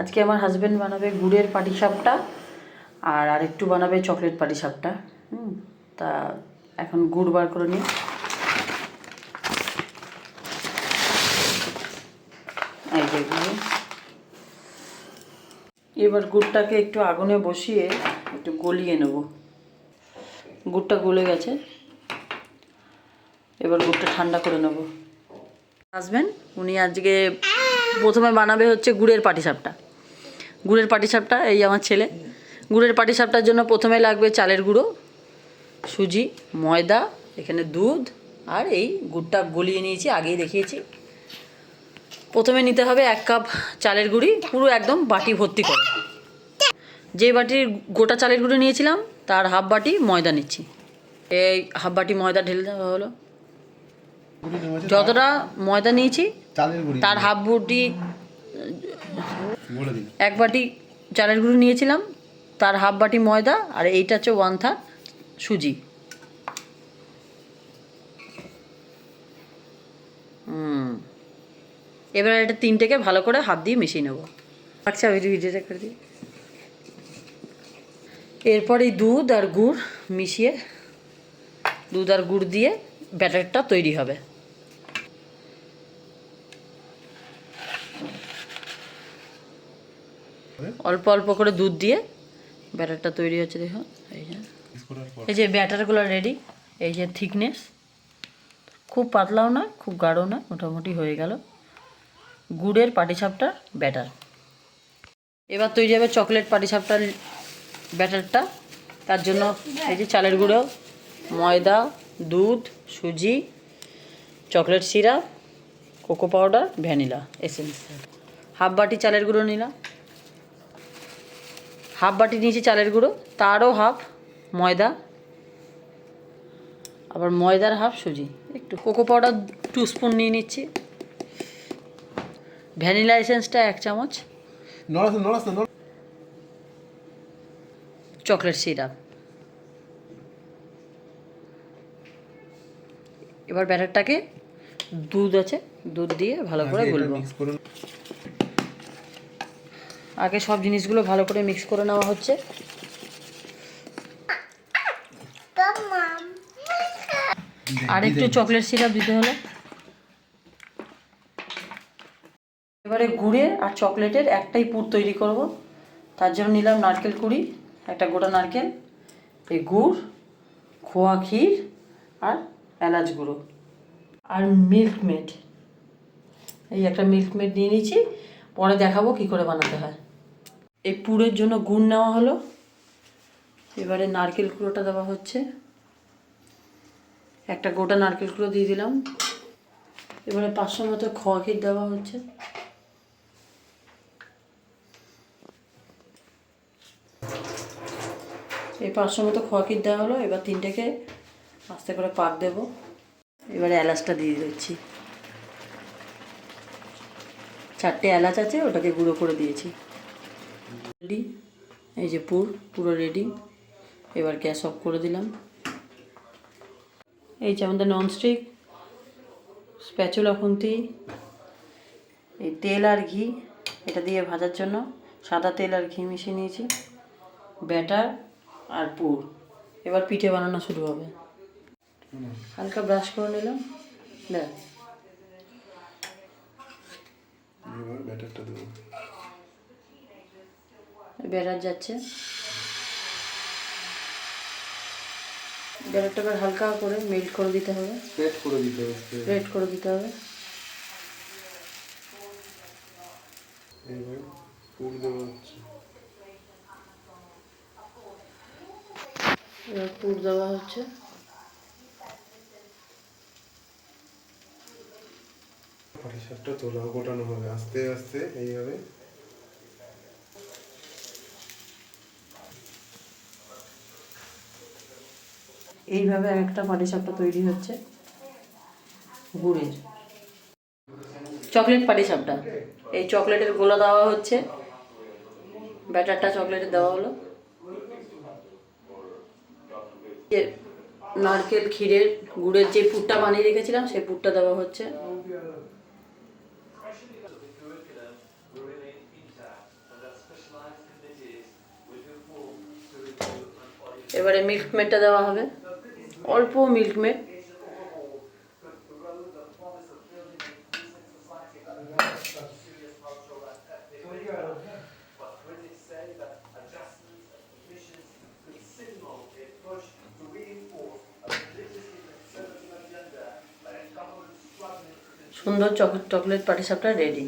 আজকে আমার হাজব্যান্ড বানাবে গুড়ের পাটিসাপটা আর আরেকটু বানাবে চকলেট পাটিসাপটা। তা এখন গুড় বার করে নিই। এই যে গুড়, এবার গুড়টাকে একটু আগুনে বসিয়ে একটু গলিয়ে নেব। গুড়টা গলে গেছে, এবার গুড়টা ঠান্ডা করে নেব। হাজব্যান্ড উনি আজকে প্রথমে বানাবে হচ্ছে গুড়ের পাটিসাপটা। গুড়ের পাটিসাপটা এই আমার ছেলে। গুড়ের পাটিসাপটার জন্য প্রথমে লাগবে চালের গুঁড়ো, সুজি, ময়দা, এখানে দুধ আর এই গুড়টা গলিয়ে নিয়েছি, আগেই দেখিয়েছি। প্রথমে নিতে হবে 1 কাপ চালের গুঁড়ি, পুরো একদম বাটি ভর্তি করে। যে বাটির গোটা চালের গুঁড়ো নিয়েছিলাম তার হাফ বাটি ময়দা নিচ্ছি। এই হাফ বাটি ময়দা ঢেলে দেওয়া হলো। যতটা ময়দা নিয়েছি তার হাফ বাটি, 1 বাটি চালের গুঁড়ো নিয়েছিলাম তার হাফ বাটি ময়দা, আর এইটা হচ্ছে 1/3 সুজি। এবার এটা 3টেকে ভালো করে হাত দিয়ে মিশিয়ে নেবো। আচ্ছা ভিডিওটা করে দিই। এরপর এই দুধ আর গুড় মিশিয়ে, দুধ আর গুড় দিয়ে ব্যাটারটা তৈরি হবে। অল্প অল্প করে দুধ দিয়ে ব্যাটারটা তৈরি হচ্ছে। দেখো এই যে ব্যাটারগুলো রেডি। এই যে থিকনেস, খুব পাতলাও না খুব গাঢ় না, মোটামুটি হয়ে গেল গুড়ের পাটিসাপটার ব্যাটার। এবার তৈরি হবে চকলেট পাটিসাপটার ব্যাটারটা। তার জন্য এই যে চালের গুঁড়ো, ময়দা, দুধ, সুজি, chocolate syrup, cocoa powder, vanilla essence. Half বাটি চালের গুঁড়ো নিলাম, হাফ বাটি নিয়েছি চালের গুঁড়ো, তারও হাফ ময়দা, আবার ময়দার হাফ সুজি, একটু কোকো পাউডার 2 স্পুন নিয়ে নিচ্ছি, ভ্যানিলা এসেন্সটা 1 চামচ, চকলেট সিরাপ। এবার ব্যাটারটাকে দুধ আছে, দুধ দিয়ে ভালো করে গুলবো। আগে সব জিনিসগুলো ভালো করে মিক্স করে নেওয়া হচ্ছে। আর একটু চকলেট সিরাপ দিতে হলো। এবারে গুড়ের আর চকলেটের একটাই পুর তৈরি করব। তার জন্য নিলাম নারকেল কুড়ি, একটা গোটা নারকেল, এই গুড়, খোয়া ক্ষীর আর এলাচ গুঁড়ো আর মিল্ক মেড। এই একটা মিল্ক মেড নিয়ে নিয়েছি, পরে দেখাবো কি করে বানাতে হয়। এই পুরের জন্য গুড় নেওয়া হলো। এবারে নারকেল কুড়োটা দেওয়া হচ্ছে, একটা গোটা নারকেল কুড়ো দিয়ে দিলাম। এবারে 500 মতো খোয়া ক্ষীর দেওয়া হচ্ছে। এই 500 মতো খোয়া ক্ষীর দেওয়া হলো। এবার 3টেকে আস্তে করে পাক দেবো। এবারে এলাচটা দিয়ে দিচ্ছি, 4টে এলাচ আছে, ওটাকে গুঁড়ো করে দিয়েছি। রেডি, এই যে পুরো রেডি। এবার গ্যাস অফ করে দিলাম। এই যে আমাদের ননস্টিক স্প্যাচুলা খুন্তি, এই তেল আর ঘি, এটা দিয়ে ভাজার জন্য সাদা তেল আর ঘি মিশিয়ে নিয়েছি, ব্যাটার আর পুর। এবার পিঠে বানানো শুরু হবে। হালকা ব্রাশ করে নিলাম, ব্যাটারটা দেবো। ব্যাটার যাচ্ছে, ব্যাটারটা এবার হালকা করে মেল্ট করে দিতে হবে, স্প্রেড করে দিতে হবে। এবার পুর দেওয়া হচ্ছে, এবার পুর দেওয়া হচ্ছে। পাটিসাপটা তোলা গোটানো হবে আস্তে আস্তে, এইভাবে। এইভাবে একটা পাটিসাপটা তৈরি হচ্ছে গুড়ের। চকলেট পাটিসাপটা, এই চকলেটের গোলা দেওয়া হচ্ছে, ব্যাটারটা চকলেটের দেওয়া হলো, নারকেল ক্ষীরের গুড়ের যে পুরটা বানিয়ে রেখেছিলাম সেই পুরটা দেওয়া হচ্ছে। এবারে মিল্ক মেডটা দেওয়া হবে, অল্প মিল্ক মেড। সুন্দর চকলেট পাটিসাপটা রেডি।